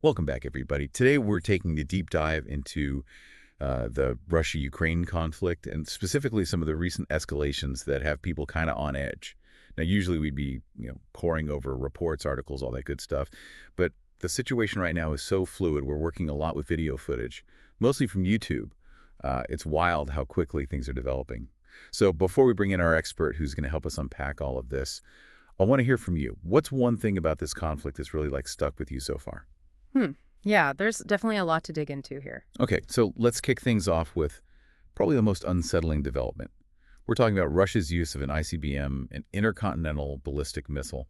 Welcome back, everybody. Today, we're taking a deep dive into the Russia-Ukraine conflict and specifically some of the recent escalations that have people kind of on edge. Now, usually we'd be, poring over reports, articles, all that good stuff. But the situation right now is so fluid. We're working a lot with video footage, mostly from YouTube. It's wild how quickly things are developing. So before we bring in our expert who's going to help us unpack all of this, I want to hear from you. What's one thing about this conflict that's really stuck with you so far? Hmm. Yeah, there's definitely a lot to dig into here. Okay, so let's kick things off with probably the most unsettling development. We're talking about Russia's use of an ICBM, an intercontinental ballistic missile.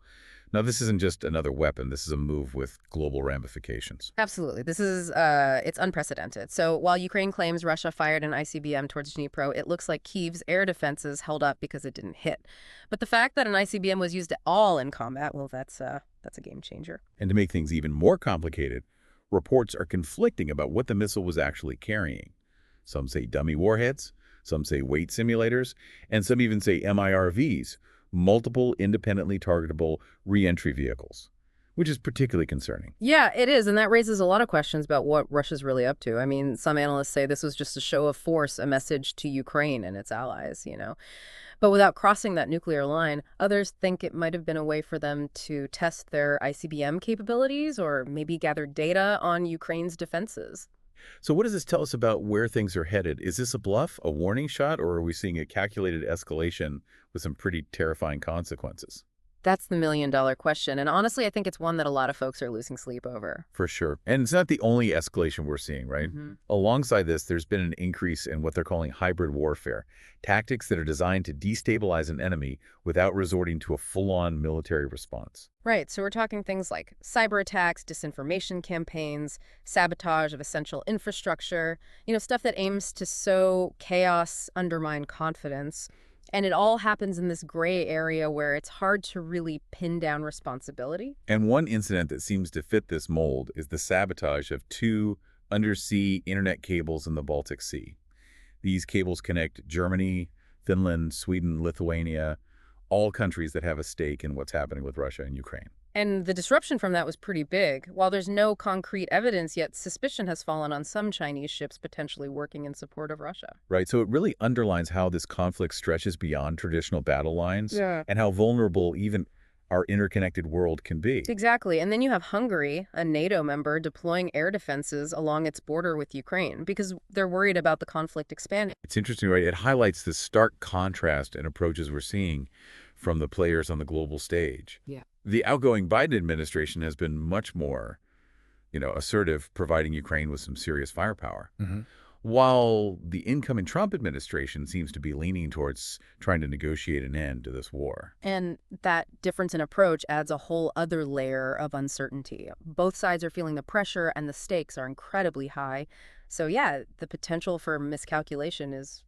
Now, this isn't just another weapon. This is a move with global ramifications. Absolutely. This is it's unprecedented. So while Ukraine claims Russia fired an ICBM towards Dnipro, it looks like Kyiv's air defenses held up because it didn't hit. But the fact that an ICBM was used at all in combat, well, that's a game changer. And to make things even more complicated, reports are conflicting about what the missile was actually carrying. Some say dummy warheads, some say weight simulators, and some even say MIRVs, multiple independently targetable reentry vehicles, which is particularly concerning. Yeah, it is, and that raises a lot of questions about what Russia's really up to. I mean, some analysts say this was just a show of force, a message to Ukraine and its allies. But without crossing that nuclear line, others think it might have been a way for them to test their ICBM capabilities or maybe gather data on Ukraine's defenses. So what does this tell us about where things are headed? Is this a bluff, a warning shot, or are we seeing a calculated escalation with some pretty terrifying consequences? That's the million-dollar question, and honestly, I think it's one that a lot of folks are losing sleep over. For sure. And it's not the only escalation we're seeing, right? Alongside this, there's been an increase in what they're calling hybrid warfare, tactics that are designed to destabilize an enemy without resorting to a full-on military response. Right, so we're talking things like cyber attacks, disinformation campaigns, sabotage of essential infrastructure, stuff that aims to sow chaos, undermine confidence. And it all happens in this gray area where it's hard to really pin down responsibility. And one incident that seems to fit this mold is the sabotage of two undersea internet cables in the Baltic Sea. These cables connect Germany, Finland, Sweden, Lithuania, all countries that have a stake in what's happening with Russia and Ukraine. And the disruption from that was pretty big. While there's no concrete evidence yet, suspicion has fallen on some Chinese ships potentially working in support of Russia. Right, so it really underlines how this conflict stretches beyond traditional battle lines Yeah. and how vulnerable even our interconnected world can be. Exactly. And then you have Hungary, a NATO member, deploying air defenses along its border with Ukraine because they're worried about the conflict expanding. It's interesting, right? It highlights the stark contrast in approaches we're seeing from the players on the global stage. Yeah. The outgoing Biden administration has been much more, assertive, providing Ukraine with some serious firepower. While the incoming Trump administration seems to be leaning towards trying to negotiate an end to this war. And that difference in approach adds a whole other layer of uncertainty. Both sides are feeling the pressure and the stakes are incredibly high. So yeah, the potential for miscalculation is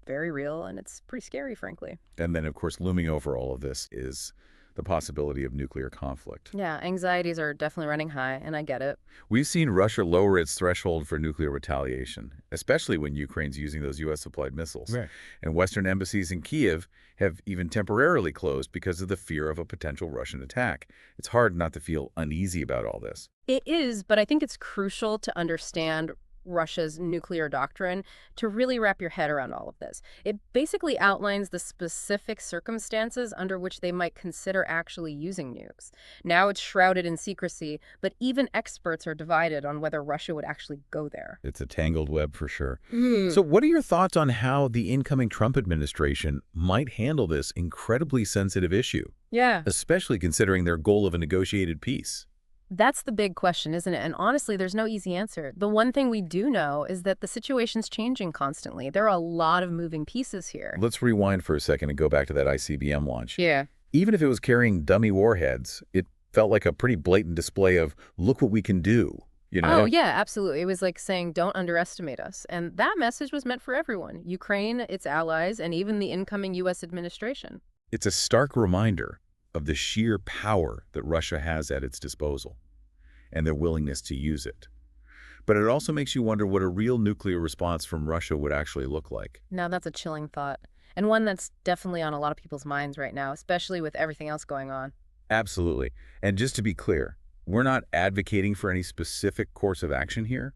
very real and it's pretty scary, frankly. And then, of course, looming over all of this is the possibility of nuclear conflict. Yeah, anxieties are definitely running high, and I get it. We've seen Russia lower its threshold for nuclear retaliation, especially when Ukraine's using those U.S.-supplied missiles. Right. And Western embassies in Kyiv have even temporarily closed because of the fear of a potential Russian attack. It's hard not to feel uneasy about all this. It is, but I think it's crucial to understand Russia's nuclear doctrine to really wrap your head around all of this. It basically outlines the specific circumstances under which they might consider actually using nukes. Now it's shrouded in secrecy, but even experts are divided on whether Russia would actually go there. It's a tangled web for sure. So what are your thoughts on how the incoming Trump administration might handle this incredibly sensitive issue, Yeah. especially considering their goal of a negotiated peace? That's the big question, isn't it? And honestly, there's no easy answer. The one thing we do know is that the situation's changing constantly. There are a lot of moving pieces here. Let's rewind for a second and go back to that ICBM launch. Yeah. Even if it was carrying dummy warheads, it felt like a pretty blatant display of, look what we can do. Oh, yeah, absolutely. It was like saying, don't underestimate us. And that message was meant for everyone, Ukraine, its allies, and even the incoming U.S. administration. It's a stark reminder of the sheer power that Russia has at its disposal and their willingness to use it. But it also makes you wonder what a real nuclear response from Russia would actually look like. Now, that's a chilling thought, and one that's definitely on a lot of people's minds right now, especially with everything else going on. Absolutely. And just to be clear, We're not advocating for any specific course of action here.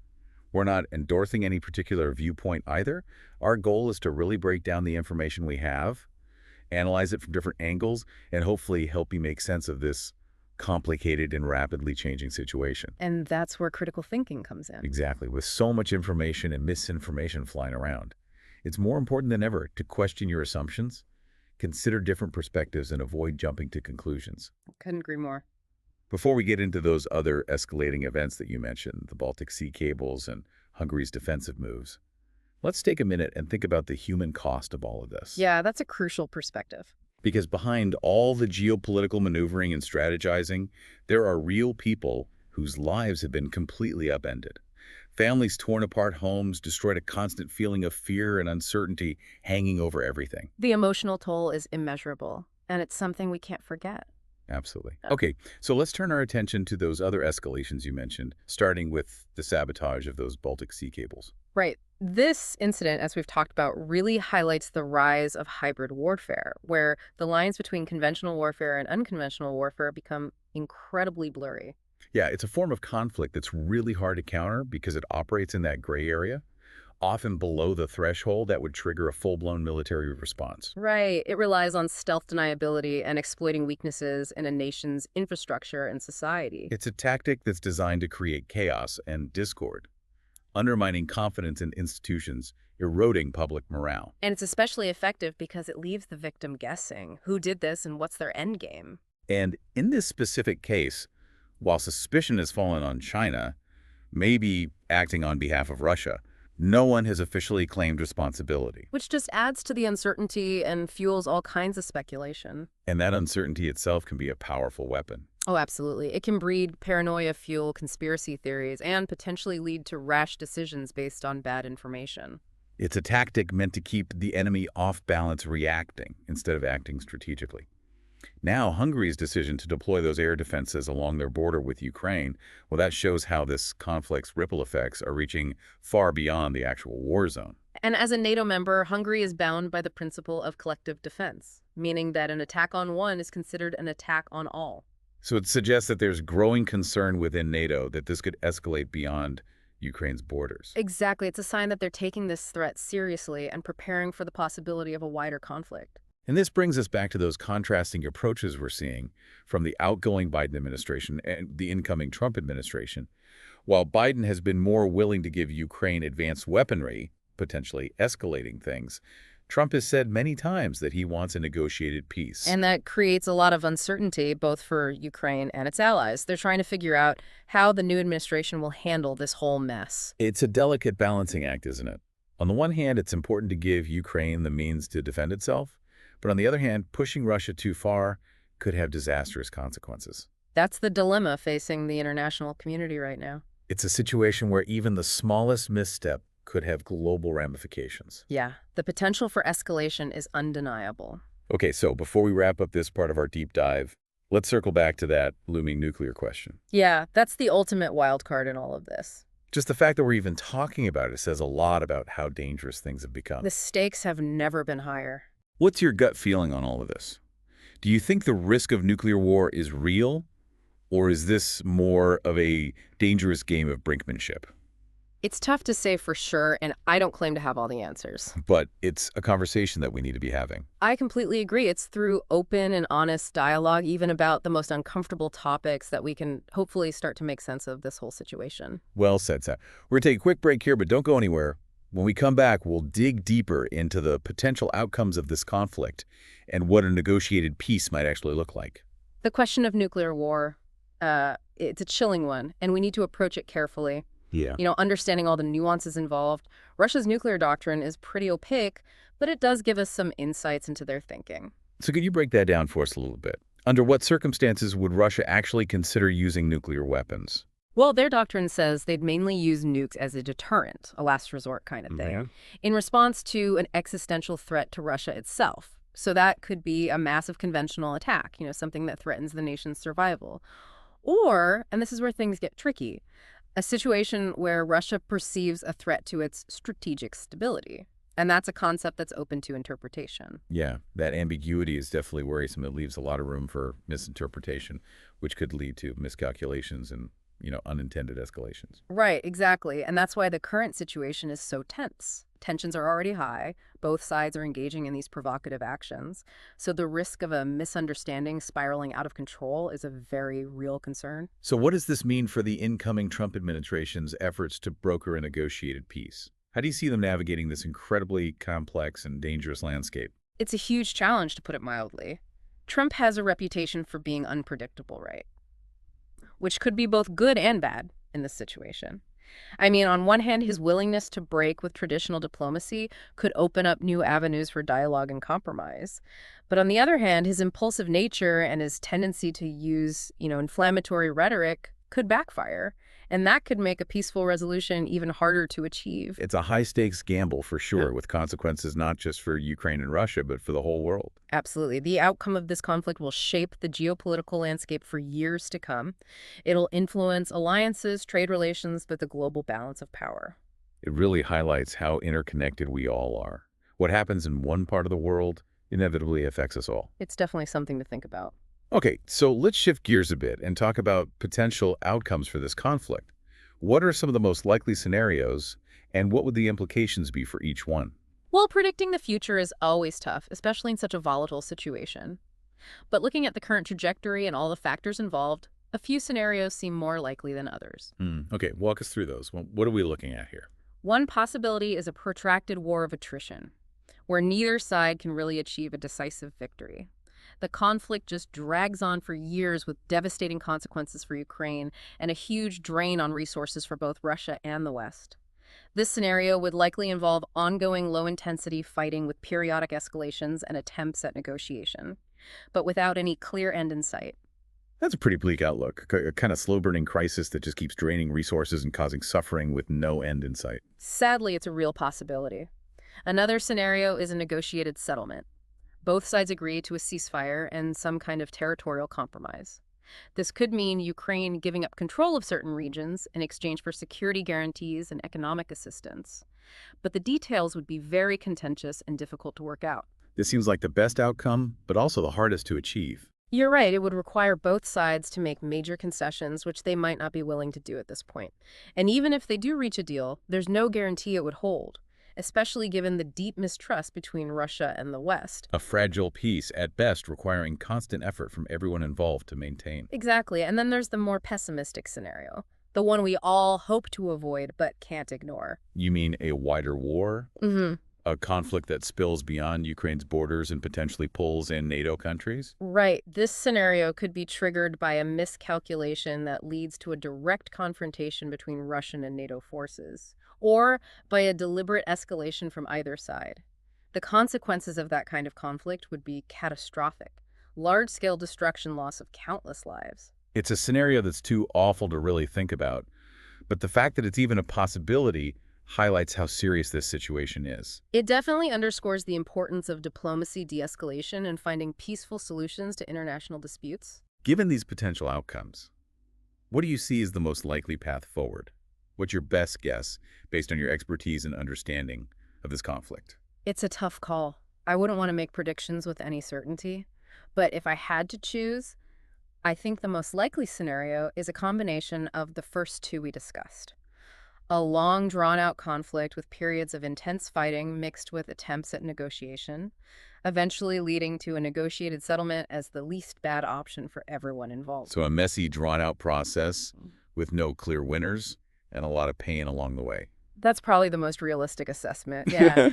We're not endorsing any particular viewpoint either. Our goal is to really break down the information we have, analyze it from different angles, and hopefully help you make sense of this complicated and rapidly changing situation. And that's where critical thinking comes in. Exactly. With so much information and misinformation flying around, it's more important than ever to question your assumptions, consider different perspectives, and avoid jumping to conclusions. Couldn't agree more. Before we get into those other escalating events that you mentioned, the Baltic Sea cables and Hungary's defensive moves, let's take a minute and think about the human cost of all of this. Yeah, that's a crucial perspective. Because behind all the geopolitical maneuvering and strategizing, there are real people whose lives have been completely upended. Families torn apart, homes destroyed, a constant feeling of fear and uncertainty hanging over everything. The emotional toll is immeasurable, and it's something we can't forget. Absolutely. Okay, so let's turn our attention to those other escalations you mentioned, starting with the sabotage of those Baltic Sea cables. Right. This incident, as we've talked about, really highlights the rise of hybrid warfare, where the lines between conventional warfare and unconventional warfare become incredibly blurry. Yeah, it's a form of conflict that's really hard to counter because it operates in that gray area, often below the threshold that would trigger a full-blown military response. Right. It relies on stealth deniability and exploiting weaknesses in a nation's infrastructure and society. It's a tactic that's designed to create chaos and discord, undermining confidence in institutions, eroding public morale. And it's especially effective because it leaves the victim guessing who did this and what's their end game. And in this specific case, while suspicion has fallen on China, maybe acting on behalf of Russia, no one has officially claimed responsibility. Which just adds to the uncertainty and fuels all kinds of speculation. And that uncertainty itself can be a powerful weapon. Oh, absolutely. It can breed paranoia, fuel conspiracy theories, and potentially lead to rash decisions based on bad information. It's a tactic meant to keep the enemy off balance, reacting instead of acting strategically. Now, Hungary's decision to deploy those air defenses along their border with Ukraine, well, that shows how this conflict's ripple effects are reaching far beyond the actual war zone. And as a NATO member, Hungary is bound by the principle of collective defense, meaning that an attack on one is considered an attack on all. So it suggests that there's growing concern within NATO that this could escalate beyond Ukraine's borders. Exactly. It's a sign that they're taking this threat seriously and preparing for the possibility of a wider conflict. And this brings us back to those contrasting approaches we're seeing from the outgoing Biden administration and the incoming Trump administration. While Biden has been more willing to give Ukraine advanced weaponry, potentially escalating things, Trump has said many times that he wants a negotiated peace. And that creates a lot of uncertainty, both for Ukraine and its allies. They're trying to figure out how the new administration will handle this whole mess. It's a delicate balancing act, isn't it? On the one hand, it's important to give Ukraine the means to defend itself. But on the other hand, pushing Russia too far could have disastrous consequences. That's the dilemma facing the international community right now. It's a situation where even the smallest misstep could have global ramifications. Yeah, the potential for escalation is undeniable. Okay, so before we wrap up this part of our deep dive, let's circle back to that looming nuclear question. Yeah, that's the ultimate wild card in all of this. Just the fact that we're even talking about it says a lot about how dangerous things have become. The stakes have never been higher. What's your gut feeling on all of this? Do you think the risk of nuclear war is real, or is this more of a dangerous game of brinkmanship? It's tough to say for sure, and I don't claim to have all the answers. But it's a conversation that we need to be having. I completely agree. It's through open and honest dialogue, even about the most uncomfortable topics, that we can hopefully start to make sense of this whole situation. Well said, Sam. We're going to take a quick break here, but don't go anywhere. When we come back, we'll dig deeper into the potential outcomes of this conflict and what a negotiated peace might actually look like. The question of nuclear war, it's a chilling one, and we need to approach it carefully. Yeah. Understanding all the nuances involved. Russia's nuclear doctrine is pretty opaque, but it does give us some insights into their thinking. So could you break that down for us a little bit? Under what circumstances would Russia actually consider using nuclear weapons? Well, their doctrine says they'd mainly use nukes as a deterrent, a last resort kind of thing, in response to an existential threat to Russia itself. So that could be a massive conventional attack, something that threatens the nation's survival. Or, and this is where things get tricky, a situation where Russia perceives a threat to its strategic stability. And that's a concept that's open to interpretation. Yeah, that ambiguity is definitely worrisome. It leaves a lot of room for misinterpretation, which could lead to miscalculations and, unintended escalations. Right, exactly. And that's why the current situation is so tense. Tensions are already high. Both sides are engaging in these provocative actions. So the risk of a misunderstanding spiraling out of control is a very real concern. So what does this mean for the incoming Trump administration's efforts to broker a negotiated peace? How do you see them navigating this incredibly complex and dangerous landscape? It's a huge challenge, to put it mildly. Trump has a reputation for being unpredictable, right? Which could be both good and bad in this situation. I mean, on one hand, his willingness to break with traditional diplomacy could open up new avenues for dialogue and compromise. But on the other hand, his impulsive nature and his tendency to use, inflammatory rhetoric could backfire. And that could make a peaceful resolution even harder to achieve. It's a high-stakes gamble for Yeah. sure, with consequences not just for Ukraine and Russia, but for the whole world. Absolutely. The outcome of this conflict will shape the geopolitical landscape for years to come. It'll influence alliances, trade relations, but the global balance of power. It really highlights how interconnected we all are. What happens in one part of the world inevitably affects us all. It's definitely something to think about. Okay, so let's shift gears a bit and talk about potential outcomes for this conflict. What are some of the most likely scenarios, and what would the implications be for each one? Well, predicting the future is always tough, especially in such a volatile situation. But looking at the current trajectory and all the factors involved, a few scenarios seem more likely than others. Okay, walk us through those. What are we looking at here? One possibility is a protracted war of attrition, where neither side can really achieve a decisive victory. The conflict just drags on for years with devastating consequences for Ukraine and a huge drain on resources for both Russia and the West. This scenario would likely involve ongoing low-intensity fighting with periodic escalations and attempts at negotiation, but without any clear end in sight. That's a pretty bleak outlook, a kind of slow-burning crisis that just keeps draining resources and causing suffering with no end in sight. Sadly, it's a real possibility. Another scenario is a negotiated settlement. Both sides agree to a ceasefire and some kind of territorial compromise. This could mean Ukraine giving up control of certain regions in exchange for security guarantees and economic assistance. But the details would be very contentious and difficult to work out. This seems like the best outcome, but also the hardest to achieve. You're right, it would require both sides to make major concessions, which they might not be willing to do at this point. And even if they do reach a deal, there's no guarantee it would hold, especially given the deep mistrust between Russia and the West. A fragile peace, at best, requiring constant effort from everyone involved to maintain. Exactly, and then there's the more pessimistic scenario, the one we all hope to avoid but can't ignore. You mean a wider war? Mm-hmm. A conflict that spills beyond Ukraine's borders and potentially pulls in NATO countries? Right. This scenario could be triggered by a miscalculation that leads to a direct confrontation between Russian and NATO forces, or by a deliberate escalation from either side. The consequences of that kind of conflict would be catastrophic. Large-scale destruction, loss of countless lives. It's a scenario that's too awful to really think about, but the fact that it's even a possibility highlights how serious this situation is. It definitely underscores the importance of diplomacy, de-escalation, and finding peaceful solutions to international disputes. Given these potential outcomes, what do you see as the most likely path forward? What's your best guess based on your expertise and understanding of this conflict? It's a tough call. I wouldn't want to make predictions with any certainty, but if I had to choose, I think the most likely scenario is a combination of the first two we discussed. A long, drawn-out conflict with periods of intense fighting mixed with attempts at negotiation, eventually leading to a negotiated settlement as the least bad option for everyone involved. So a messy, drawn-out process with no clear winners and a lot of pain along the way. That's probably the most realistic assessment, yeah.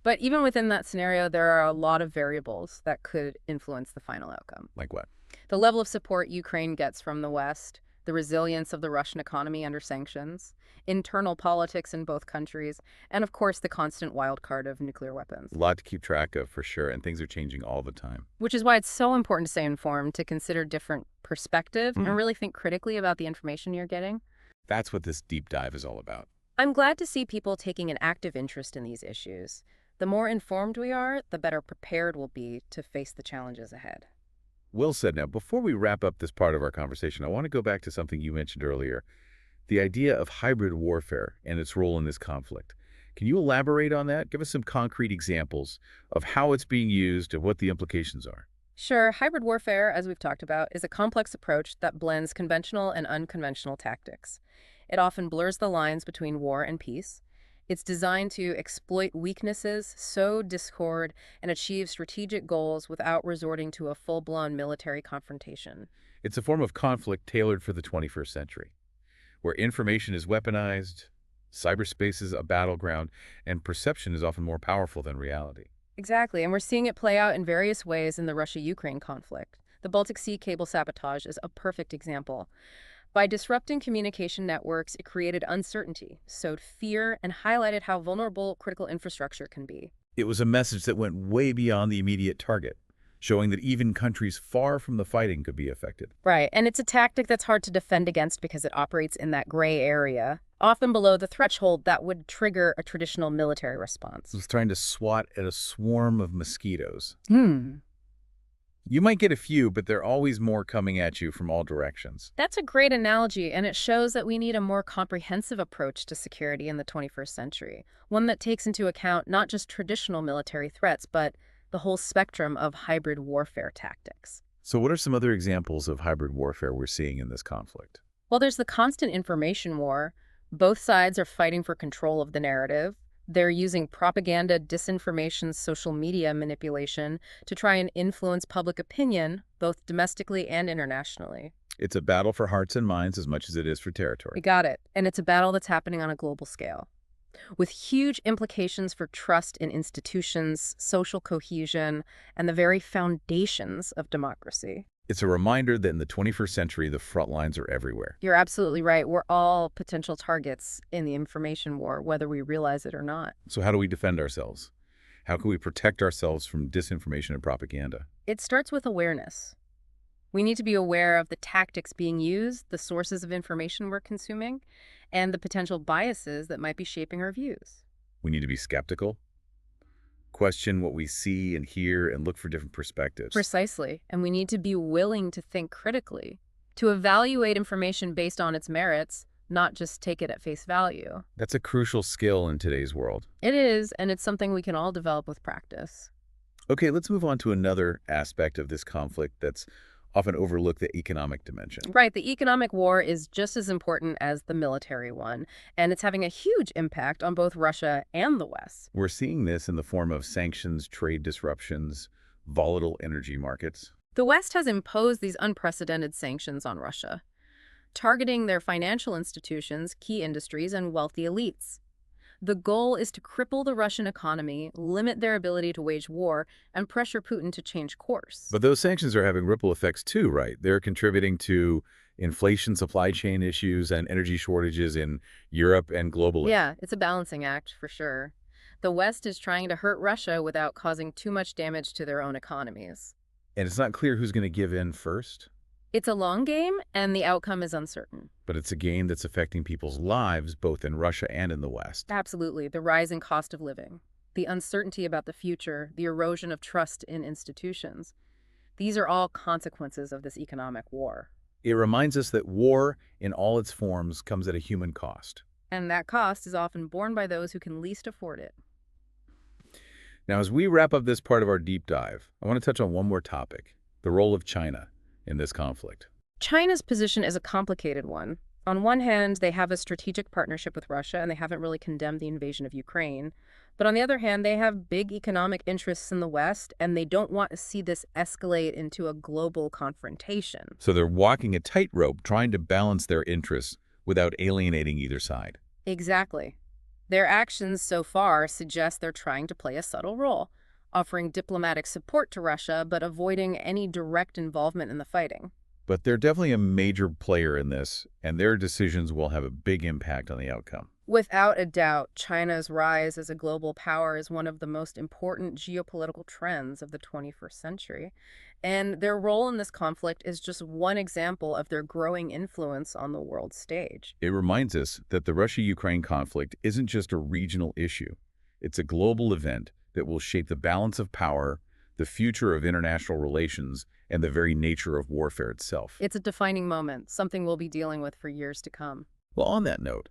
But even within that scenario, there are a lot of variables that could influence the final outcome. Like what? The level of support Ukraine gets from the West, the resilience of the Russian economy under sanctions, internal politics in both countries, and of course the constant wild card of nuclear weapons. A lot to keep track of for sure, and things are changing all the time. Which is why it's so important to stay informed, to consider different perspectives, and really think critically about the information you're getting. That's what this deep dive is all about. I'm glad to see people taking an active interest in these issues. The more informed we are, the better prepared we'll be to face the challenges ahead. Well said. Now, before we wrap up this part of our conversation, I want to go back to something you mentioned earlier, the idea of hybrid warfare and its role in this conflict. Can you elaborate on that? Give us some concrete examples of how it's being used and what the implications are. Sure, hybrid warfare, as we've talked about, is a complex approach that blends conventional and unconventional tactics. It often blurs the lines between war and peace. It's designed to exploit weaknesses, sow discord, and achieve strategic goals without resorting to a full-blown military confrontation. It's a form of conflict tailored for the 21st century, where information is weaponized, cyberspace is a battleground, and perception is often more powerful than reality. Exactly, and we're seeing it play out in various ways in the Russia-Ukraine conflict. The Baltic Sea cable sabotage is a perfect example. By disrupting communication networks, it created uncertainty, sowed fear, and highlighted how vulnerable critical infrastructure can be. It was a message that went way beyond the immediate target, showing that even countries far from the fighting could be affected. Right, and it's a tactic that's hard to defend against because it operates in that gray area, often below the threshold that would trigger a traditional military It response. was trying to swat at a swarm of mosquitoes. Hmm. You might get a few, but there are always more coming at you from all directions. That's a great analogy, and it shows that we need a more comprehensive approach to security in the 21st century, one that takes into account not just traditional military threats, but the whole spectrum of hybrid warfare tactics. So what are some other examples of hybrid warfare we're seeing in this conflict? Well, there's the constant information war. Both sides are fighting for control of the narrative. They're using propaganda, disinformation, social media manipulation to try and influence public opinion, both domestically and internationally. It's a battle for hearts and minds as much as it is for We territory. got it. And it's a battle that's happening on a global scale, with huge implications for trust in institutions, social cohesion, and the very foundations of democracy. It's a reminder that in the 21st century, the front lines are everywhere. You're absolutely right. We're all potential targets in the information war, whether we realize it or not. So how do we defend ourselves? How can we protect ourselves from disinformation and propaganda? It starts with awareness. We need to be aware of the tactics being used, the sources of information we're consuming, and the potential biases that might be shaping our views. We need to be skeptical, question what we see and hear, and look for different perspectives. Precisely. And we need to be willing to think critically, to evaluate information based on its merits, not just take it at face value. That's a crucial skill in today's world. It is, and it's something we can all develop with practice. Okay, let's move on to another aspect of this conflict that's often overlooked, the economic dimension. Right, the economic war is just as important as the military one, and it's having a huge impact on both Russia and the West. We're seeing this in the form of sanctions, trade disruptions, volatile energy markets. The West has imposed these unprecedented sanctions on Russia, targeting their financial institutions, key industries, and wealthy elites. The goal is to cripple the Russian economy, limit their ability to wage war, and pressure Putin to change course. But those sanctions are having ripple effects too, right? They're contributing to inflation, supply chain issues, and energy shortages in Europe and globally. Yeah, it's a balancing act for sure. The West is trying to hurt Russia without causing too much damage to their own economies. And it's not clear who's going to give in first, It's a long game, and the outcome is uncertain. but it's a game that's affecting people's lives both in Russia and in the West. Absolutely. The rising cost of living, the uncertainty about the future, the erosion of trust in institutions. These are all consequences of this economic war. It reminds us that war in all its forms comes at a human cost. And that cost is often borne by those who can least afford it. Now, as we wrap up this part of our deep dive, I want to touch on one more topic, the role of China in this conflict. China's position is a complicated one. On one hand, they have a strategic partnership with Russia, and they haven't really condemned the invasion of Ukraine. But on the other hand, they have big economic interests in the West, and they don't want to see this escalate into a global confrontation. So they're walking a tightrope trying to balance their interests without alienating either side. Exactly. Their actions so far suggest they're trying to play a subtle role, offering diplomatic support to Russia, but avoiding any direct involvement in the fighting. But they're definitely a major player in this, and their decisions will have a big impact on the outcome. Without a doubt, China's rise as a global power is one of the most important geopolitical trends of the 21st century, and their role in this conflict is just one example of their growing influence on the world stage. It reminds us that the Russia-Ukraine conflict isn't just a regional issue. It's a global event that will shape the balance of power, the future of international relations, and the very nature of warfare itself. It's a defining moment, something we'll be dealing with for years to come. Well, on that note,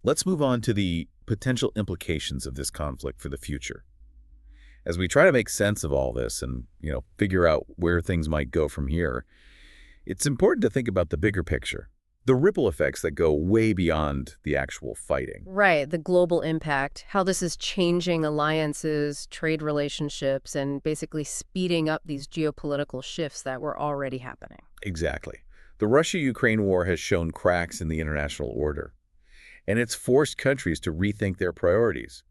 let's move on to the potential implications of this conflict for the future. As we try to make sense of all this and, figure out where things might go from here, it's important to think about the bigger picture, the ripple effects that go way beyond the actual fighting. Right, the global impact, how this is changing alliances, trade relationships, and basically speeding up these geopolitical shifts that were already happening. Exactly. The Russia-Ukraine war has shown cracks in the international order, and it's forced countries to rethink their priorities,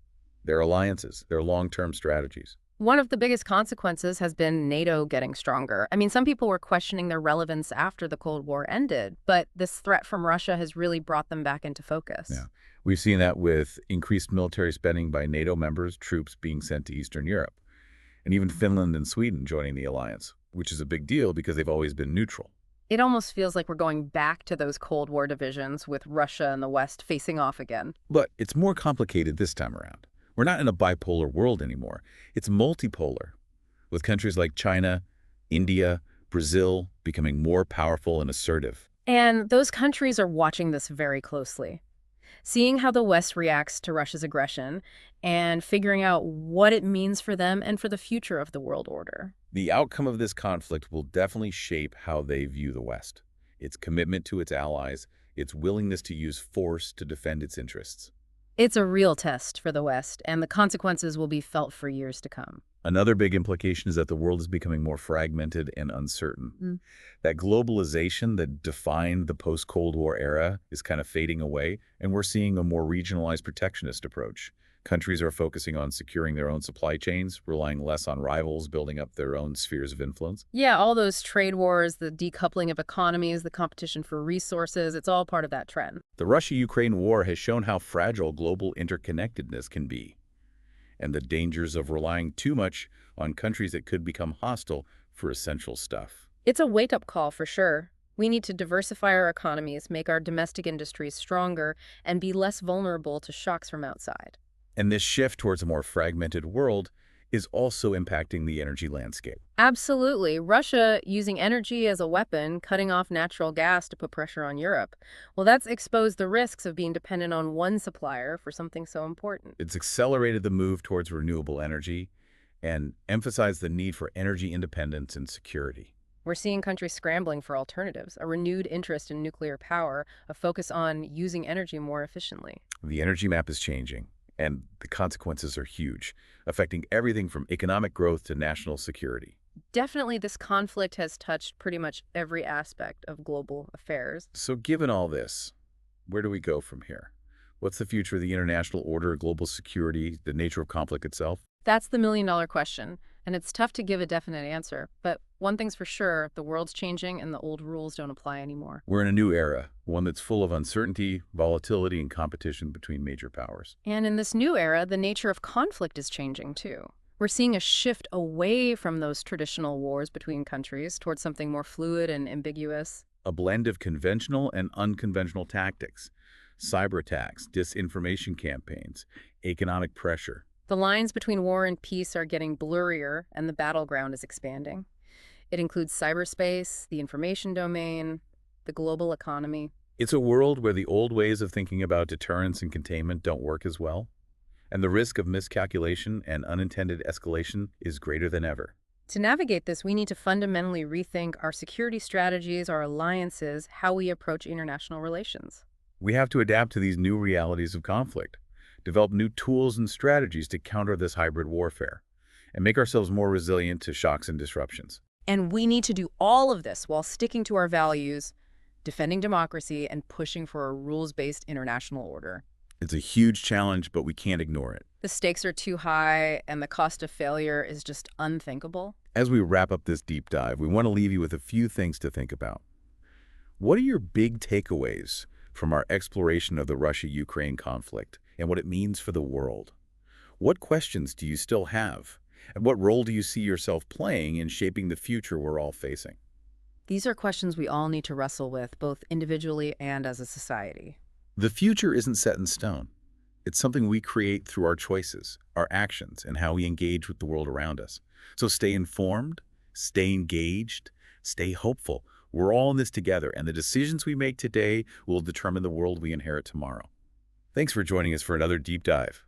their alliances, their long-term strategies. One of the biggest consequences has been NATO getting stronger. I mean, some people were questioning their relevance after the Cold War ended, but this threat from Russia has really brought them back into focus. Yeah. We've seen that with increased military spending by NATO members, troops being sent to Eastern Europe, and even Finland and Sweden joining the alliance, which is a big deal because they've always been neutral. It almost feels like we're going back to those Cold War divisions with Russia and the West facing off again. But it's more complicated this time around. We're not in a bipolar world anymore. It's multipolar, with countries like China, India, Brazil becoming more powerful and assertive. And those countries are watching this very closely, seeing how the West reacts to Russia's aggression and figuring out what it means for them and for the future of the world order. The outcome of this conflict will definitely shape how they view the West, its commitment to its allies, its willingness to use force to defend its interests. It's a real test for the West, and the consequences will be felt for years to come. Another big implication is that the world is becoming more fragmented and uncertain. That globalization that defined the post-Cold War era is kind of fading away, and we're seeing a more regionalized protectionist approach. Countries are focusing on securing their own supply chains, relying less on rivals, building up their own spheres of influence. Yeah, all those trade wars, the decoupling of economies, the competition for resources, it's all part of that trend. The Russia-Ukraine war has shown how fragile global interconnectedness can be, and the dangers of relying too much on countries that could become hostile for essential stuff. It's a wake-up call for sure. We need to diversify our economies, make our domestic industries stronger, and be less vulnerable to shocks from outside. And this shift towards a more fragmented world is also impacting the energy landscape. Absolutely. Russia using energy as a weapon, cutting off natural gas to put pressure on Europe. Well, that's exposed the risks of being dependent on one supplier for something so important. It's accelerated the move towards renewable energy and emphasized the need for energy independence and security. We're seeing countries scrambling for alternatives, a renewed interest in nuclear power, a focus on using energy more efficiently. The energy map is changing, and the consequences are huge, affecting everything from economic growth to national security. Definitely, this conflict has touched pretty much every aspect of global affairs. So given all this, where do we go from here? What's the future of the international order, global security, the nature of conflict itself? That's the million-dollar question, and it's tough to give a definite answer. But one thing's for sure, the world's changing and the old rules don't apply anymore. We're in a new era, one that's full of uncertainty, volatility, and competition between major powers. And in this new era, the nature of conflict is changing too. We're seeing a shift away from those traditional wars between countries towards something more fluid and ambiguous. A blend of conventional and unconventional tactics, cyber attacks, disinformation campaigns, economic pressure. The lines between war and peace are getting blurrier, and the battleground is expanding. It includes cyberspace, the information domain, the global economy. It's a world where the old ways of thinking about deterrence and containment don't work as well, and the risk of miscalculation and unintended escalation is greater than ever. To navigate this, we need to fundamentally rethink our security strategies, our alliances, how we approach international relations. We have to adapt to these new realities of conflict, develop new tools and strategies to counter this hybrid warfare, and make ourselves more resilient to shocks and disruptions. And we need to do all of this while sticking to our values, defending democracy, and pushing for a rules-based international order. It's a huge challenge, but we can't ignore it. The stakes are too high, and the cost of failure is just unthinkable. As we wrap up this deep dive, we want to leave you with a few things to think about. What are your big takeaways from our exploration of the Russia-Ukraine conflict and what it means for the world? What questions do you still have? And what role do you see yourself playing in shaping the future we're all facing? These are questions we all need to wrestle with, both individually and as a society. The future isn't set in stone. It's something we create through our choices, our actions, and how we engage with the world around us. So stay informed, stay engaged, stay hopeful. We're all in this together, and the decisions we make today will determine the world we inherit tomorrow. Thanks for joining us for another deep dive.